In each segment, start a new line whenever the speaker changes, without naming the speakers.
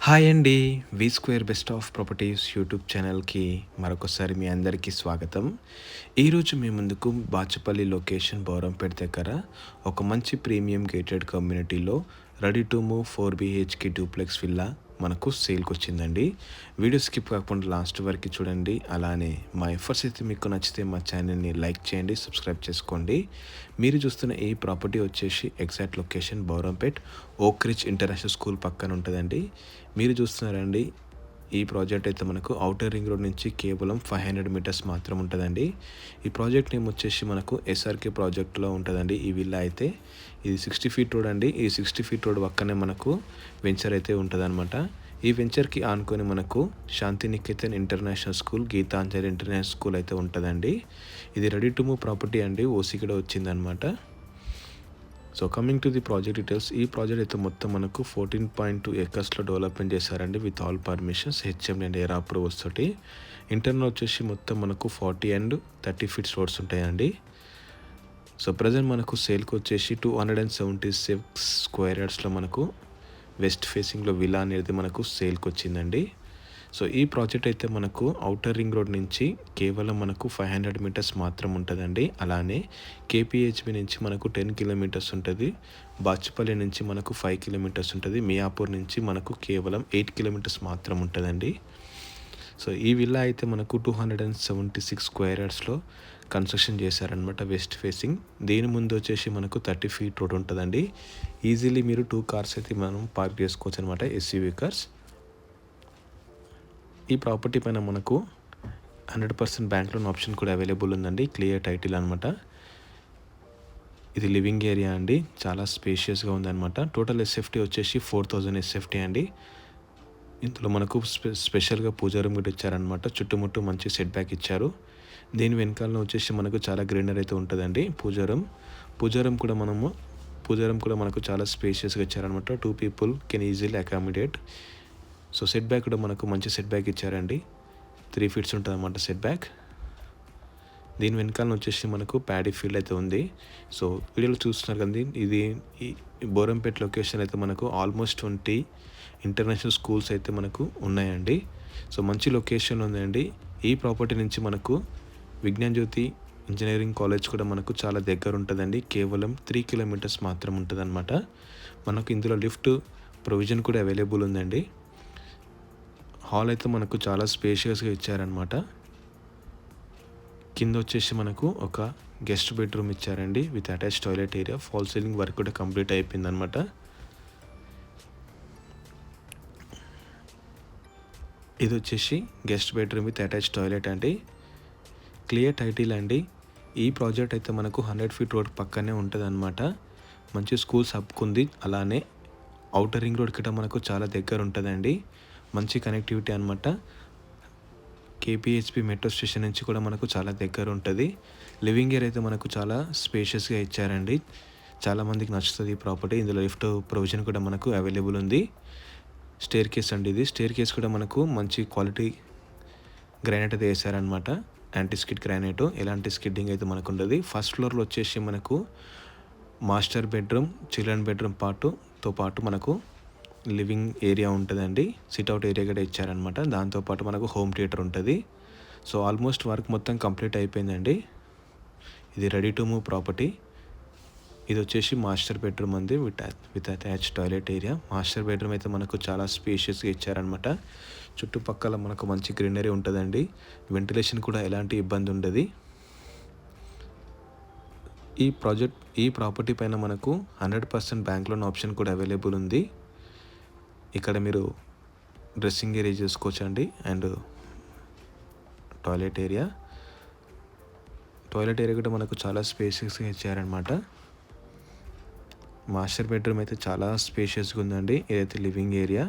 Hi అండి. V square best of properties YouTube ఛానల్‌కి మరొకసారి మీ అందరికీ స్వాగతం. ఈరోజు మీ ముందుకు బాచుపల్లి లొకేషన్ బౌరంపేట దగ్గర ఒక మంచి ప్రీమియం గేటెడ్ కమ్యూనిటీలో ready to move 4 BHK duplex villa మనకు సేల్‌కొచ్చిందండి. వీడియో స్కిప్ కాకుండా లాస్ట్ వరకు చూడండి. అలానే మా ఎఫర్ట్స్ అయితే మీకు నచ్చితే మా ఛానల్‌ని లైక్ చేయండి, సబ్స్క్రైబ్ చేసుకోండి. మీరు చూస్తున్న ఈ ప్రాపర్టీ వచ్చేసి ఎగ్జాక్ట్ లొకేషన్ బౌరంపేట్ ఓక్ రిచ్ ఇంటర్నేషనల్ స్కూల్ పక్కన ఉంటుందండి. మీరు చూస్తున్నారండి, ఈ ప్రాజెక్ట్ అయితే మనకు ఔటర్ రింగ్ రోడ్ నుంచి కేవలం 500 మీటర్స్ మాత్రం ఉంటుందండి. ఈ ప్రాజెక్ట్ నేమ్ వచ్చేసి మనకు ఎస్ఆర్కే ప్రాజెక్ట్లో ఉంటుందండి. ఈ విల్లా అయితే ఇది 60 ఫీట్ రోడ్ అండి. ఈ 60 ఫీట్ రోడ్ పక్కనే మనకు వెంచర్ అయితే ఉంటుందన్నమాట. ఈ వెంచర్కి ఆనుకొని మనకు Shantiniketan international school, Gitanjali international school అయితే ఉంటుందండి. ఇది రెడీ టు మూవ్ ప్రాపర్టీ అండి. ఓసీ కూడా వచ్చిందనమాట. So coming to the project details, ఈ ప్రాజెక్ట్ అయితే మొత్తం మనకు 14.2 ఏకర్స్లో డెవలప్మెంట్ చేశారండి with all permissions, HM and air approvals తోటి. ఇంటర్నల్ వచ్చేసి మొత్తం మనకు 40 అండ్ 30 ఫీట్స్ రోడ్స్ ఉంటాయండి. సో ప్రజెంట్ మనకు సేల్కి వచ్చేసి 276 స్క్వేర్ యార్డ్స్లో మనకు వెస్ట్ ఫేసింగ్లో విలా అనేది మనకు సేల్కి వచ్చిందండి. సో ఈ ప్రాజెక్ట్ అయితే మనకు ఔటర్ రింగ్ రోడ్ నుంచి కేవలం మనకు 500 మీటర్స్ మాత్రం ఉంటుందండి. అలానే కేపీహెచ్బి నుంచి మనకు 10 కిలోమీటర్స్ ఉంటుంది. బాచుపల్లి నుంచి మనకు 5 కిలోమీటర్స్ ఉంటుంది. మియాపూర్ నుంచి మనకు కేవలం 8 కిలోమీటర్స్ మాత్రం ఉంటుందండి. సో ఈ విల్లా అయితే మనకు 276 స్క్వేర్ యార్డ్స్లో కన్స్ట్రక్షన్ చేశారనమాట వెస్ట్ ఫేసింగ్. దీని ముందు వచ్చేసి మనకు 30 ఫీట్ రోడ్ ఉంటుందండి. ఈజీలీ మీరు 2 కార్స్ అయితే మనం పార్క్ చేసుకోవచ్చు అనమాట, ఎస్యూవీ కార్స్. ఈ ప్రాపర్టీ పైన మనకు 100% బ్యాంక్ లోన్ ఆప్షన్ కూడా అవైలబుల్ ఉందండి. క్లియర్ టైటిల్ అనమాట. ఇది లివింగ్ ఏరియా అండి, చాలా స్పేషియస్గా ఉందన్నమాట. టోటల్ ఎస్ఎఫ్టీ వచ్చేసి 4000 ఎస్ఎఫ్టీ అండి. ఇందులో మనకు స్పెషల్గా పూజా రూమ్ కూడా ఇచ్చారనమాట. చుట్టుముట్టు మంచి సెట్ బ్యాక్ ఇచ్చారు. దీని వెనకాల వచ్చేసి మనకు చాలా గ్రీనరీ అయితే ఉంటుందండి. పూజా రూమ్ కూడా మనకు చాలా స్పేషియస్గా ఇచ్చారనమాట. 2 people can easily accommodate. So set back కూడా మనకు మంచి సెట్ బ్యాక్ ఇచ్చారండి. 3 ఫీట్స్ ఉంటుంది అన్నమాట సెట్ బ్యాక్. దీని వెనకాల వచ్చేసి మనకు ప్యాడీ ఫీల్డ్ అయితే ఉంది. సో వీడియోలో చూస్తున్నారు కదండి, ఇది ఈ బోరంపేట్ లొకేషన్ అయితే మనకు ఆల్మోస్ట్ 20 ఇంటర్నేషనల్ స్కూల్స్ అయితే మనకు ఉన్నాయండి. సో మంచి లొకేషన్ ఉందండి. ఈ ప్రాపర్టీ నుంచి మనకు విజ్ఞాన్ జ్యోతి ఇంజనీరింగ్ కాలేజ్ కూడా మనకు చాలా దగ్గర ఉంటుందండి. కేవలం 3 కిలోమీటర్స్ మాత్రం ఉంటుంది అనమాట. మనకు ఇందులో లిఫ్ట్ ప్రొవిజన్ కూడా అవైలబుల్ ఉందండి. హాల్ అయితే మనకు చాలా స్పేషియస్గా ఇచ్చారనమాట. కింద వచ్చేసి మనకు ఒక గెస్ట్ బెడ్రూమ్ ఇచ్చారండి with attach toilet area. Fall ceiling work కూడా కంప్లీట్ అయిపోయింది అనమాట. ఇది వచ్చేసి guest bedroom with attach toilet అండి. క్లియర్ టైటిల్ అండి. ఈ ప్రాజెక్ట్ అయితే మనకు 100 ఫీట్ రోడ్ పక్కనే ఉంటుంది అనమాట. మంచి స్కూల్స్ హబ్కుంది. అలానే ఔటర్ రింగ్ రోడ్ కిట మనకు చాలా దగ్గర ఉంటుందండి. మంచి కనెక్టివిటీ అనమాట. కేపీహెచ్బి మెట్రో స్టేషన్ నుంచి కూడా మనకు చాలా దగ్గర ఉంటుంది. లివింగ్ ఏరియా అయితే మనకు చాలా స్పేషియస్గా ఇచ్చారండి. చాలామందికి నచ్చుతుంది ఈ ప్రాపర్టీ. ఇందులో లిఫ్ట్ ప్రొవిజన్ కూడా మనకు అవైలబుల్ ఉంది. స్టేర్ కేస్ అండి, ఇది స్టేర్ కేస్ కూడా మనకు మంచి క్వాలిటీ గ్రానైట్ అయితే వేసారనమాట. యాంటీ స్కిడ్ గ్రానైట్, ఎలాంటి స్కిడ్డింగ్ అయితే మనకు ఉండదు. ఫస్ట్ ఫ్లోర్లో వచ్చేసి మనకు మాస్టర్ బెడ్రూమ్, చిల్డ్రన్ బెడ్రూమ్ తో పాటు మనకు లివింగ్ ఏరియా ఉంటుందండి. సిట్అవుట్ ఏరియా కూడా ఇచ్చారనమాట. దాంతోపాటు మనకు హోమ్ థియేటర్ ఉంటుంది. సో ఆల్మోస్ట్ వర్క్ మొత్తం కంప్లీట్ అయిపోయిందండి. ఇది రెడీ టు మూవ్ ప్రాపర్టీ. ఇది వచ్చేసి మాస్టర్ బెడ్రూమ్ ఉంది with attach toilet area. Master bedroom అయితే మనకు చాలా స్పేషియస్గా ఇచ్చారనమాట. చుట్టుపక్కల మనకు మంచి గ్రీనరీ ఉంటుందండి. వెంటిలేషన్ కూడా ఎలాంటి ఇబ్బంది ఉండదు. ఈ ప్రాపర్టీ పైన మనకు 100% బ్యాంక్ లోన్ ఆప్షన్ కూడా అవైలబుల్ ఉంది. ఇక్కడ మీరు డ్రెస్సింగ్ ఏరియా చూసుకోవచ్చు అండి. అండ్ టాయిలెట్ ఏరియా కూడా మనకు చాలా స్పేషియస్గా ఇచ్చారనమాట. మాస్టర్ బెడ్రూమ్ అయితే చాలా స్పేషియస్గా ఉందండి. ఇదైతే లివింగ్ ఏరియా.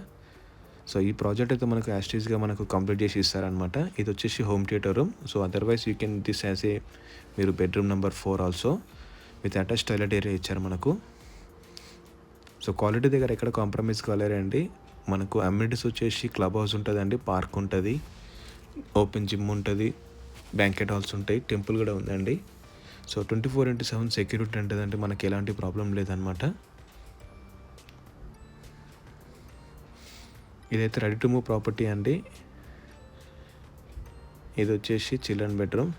సో ఈ ప్రాజెక్ట్ అయితే మనకు యాస్టీస్గా మనకు కంప్లీట్ చేసి ఇస్తారనమాట. ఇది వచ్చేసి home theatre room. So otherwise you can this as a మీరు bedroom number 4 also with attach toilet area ఇచ్చారు మనకు. సో క్వాలిటీ దగ్గర ఎక్కడ కాంప్రమైజ్ కాలేరండి. మనకు అమ్యూనిటీస్ వచ్చేసి క్లబ్ హౌస్ ఉంటుందండి, పార్క్ ఉంటుంది, ఓపెన్ జిమ్ ఉంటుంది, బ్యాంకెట్ హాల్స్ ఉంటాయి, టెంపుల్ కూడా ఉందండి. సో 24/7 సెక్యూరిటీ ఉంటుందంటే మనకి ఎలాంటి ప్రాబ్లం లేదనమాట. ఇదైతే రెడీ టు మూవ్ ప్రాపర్టీ అండి. ఇది వచ్చేసి children bedroom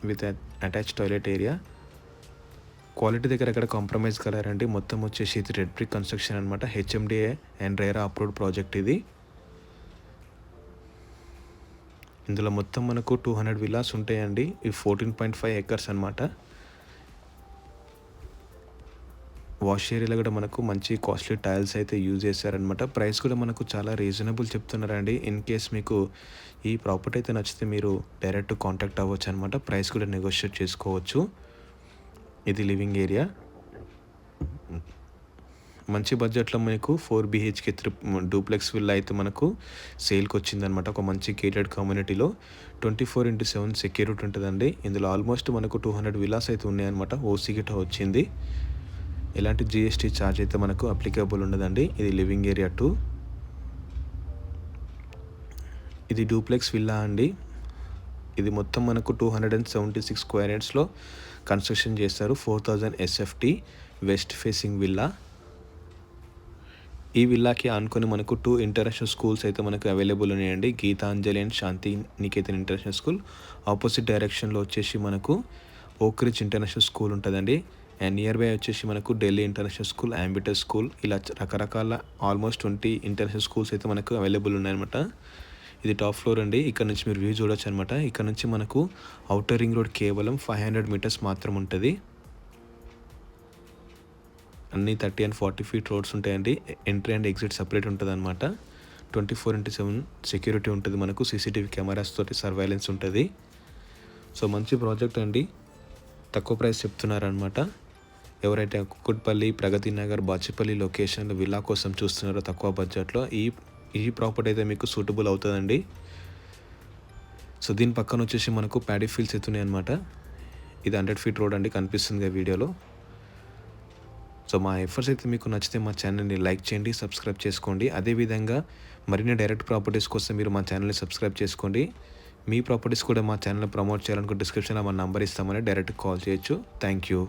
with attach toilet area. Quality దగ్గర ఎక్కడ కాంప్రమైజ్ కలరండి. మొత్తం వచ్చేసి ఇది రెడ్ బ్రిక్ కన్స్ట్రక్షన్ అనమాట. HMDA and RERA approved project ఇది. ఇందులో మొత్తం మనకు 200 విల్లాస్ ఉంటాయండి. ఇవి 14.5 acres అనమాట. వాష్ ఏరియాలో కూడా మనకు మంచి కాస్ట్లీ టైల్స్ అయితే యూజ్ చేశారనమాట. ప్రైస్ కూడా మనకు చాలా రీజనబుల్ చెప్తున్నారండి. ఇన్ కేస్ మీకు ఈ ప్రాపర్టీ అయితే నచ్చితే మీరు డైరెక్ట్ కాంటాక్ట్ అవ్వచ్చు అనమాట. ప్రైస్ కూడా నెగోషియేట్ చేసుకోవచ్చు. ఇది లివింగ్ ఏరియా. మంచి బడ్జెట్లో మనకు 4 BHK డూప్లెక్స్ విల్లా అయితే మనకు సేల్కి వచ్చిందనమాట. ఒక మంచి కేటెడ్ కమ్యూనిటీలో 24/7 సెక్యూరిటీ ఉంటుందండి. ఇందులో ఆల్మోస్ట్ మనకు 200 విల్లాస్ అయితే ఉన్నాయన్నమాట. ఓసీ గిట్ట వచ్చింది. ఎలాంటి GST ఛార్జ్ అయితే మనకు అప్లికబుల్ ఉండదండి. ఇది లివింగ్ ఏరియా 2. ఇది డూప్లెక్స్ విల్లా అండి. ఇది మొత్తం మనకు 276 స్క్వేర్ యార్డ్స్లో కన్స్ట్రక్షన్ చేస్తారు. 4000 SFT వెస్ట్ ఫేసింగ్ విల్లా. ఈ విల్లాకి ఆనుకొని మనకు 2 ఇంటర్నేషనల్ స్కూల్స్ అయితే మనకు అవైలబుల్ ఉన్నాయండి. Gitanjali and Shanti Niketan international school. Opposite డైరెక్షన్లో వచ్చేసి మనకు ఓక్ రిడ్జ్ ఇంటర్నేషనల్ స్కూల్ ఉంటుందండి. అండ్ నియర్ బై వచ్చేసి మనకు ఢిల్లీ ఇంటర్నేషనల్ స్కూల్, అంబిటర్ స్కూల్, ఇలా రకరకాల ఆల్మోస్ట్ 20 ఇంటర్నేషనల్ స్కూల్స్ అయితే మనకు అవైలబుల్ ఉన్నాయన్నమాట. ఇది టాప్ ఫ్లోర్ అండి. ఇక్కడ నుంచి మీరు వ్యూ చూడొచ్చు అనమాట. ఇక్కడ నుంచి మనకు అవుటర్ రింగ్ రోడ్ కేవలం 500 మీటర్స్ మాత్రం ఉంటుంది. అన్నీ 30 and 40 feet రోడ్స్ ఉంటాయండి. ఎంట్రీ అండ్ ఎగ్జిట్ సపరేట్ ఉంటుంది అనమాట. 24/7 సెక్యూరిటీ ఉంటుంది. మనకు CCTV కెమెరాస్ తోటి సర్వైలెన్స్ ఉంటుంది. సో మంచి ప్రాజెక్ట్ అండి. తక్కువ ప్రైస్ చెప్తున్నారనమాట. ఎవరైతే కుక్కట్పల్లి, ప్రగతి నగర్, బాచిపల్లి లొకేషన్లో విల్లా కోసం చూస్తున్నారో తక్కువ బడ్జెట్లో ఈ ప్రాపర్టీ అయితే మీకు సూటబుల్ అవుతుందండి. సో దీని పక్కన వచ్చేసి మనకు ప్యాడీ ఫీల్డ్స్ అవుతున్నాయి అనమాట. ఇది 100 feet రోడ్ అండి, కనిపిస్తుంది వీడియోలో. సో మా ఎఫర్ట్స్ అయితే మీకు నచ్చితే మా ఛానల్ని లైక్ చేయండి, సబ్స్క్రైబ్ చేసుకోండి. అదేవిధంగా మరిన్ని డైరెక్ట్ ప్రాపర్టీస్ కోసం మీరు మా ఛానల్ని సబ్స్క్రైబ్ చేసుకోండి. మీ ప్రాపర్టీస్ కూడా మా ఛానల్ ప్రమోట్ చేయాలనుకో డిస్క్రిప్షన్లో మా నంబర్ ఇస్తామని డైరెక్ట్ కాల్ చేయొచ్చు. Thank you.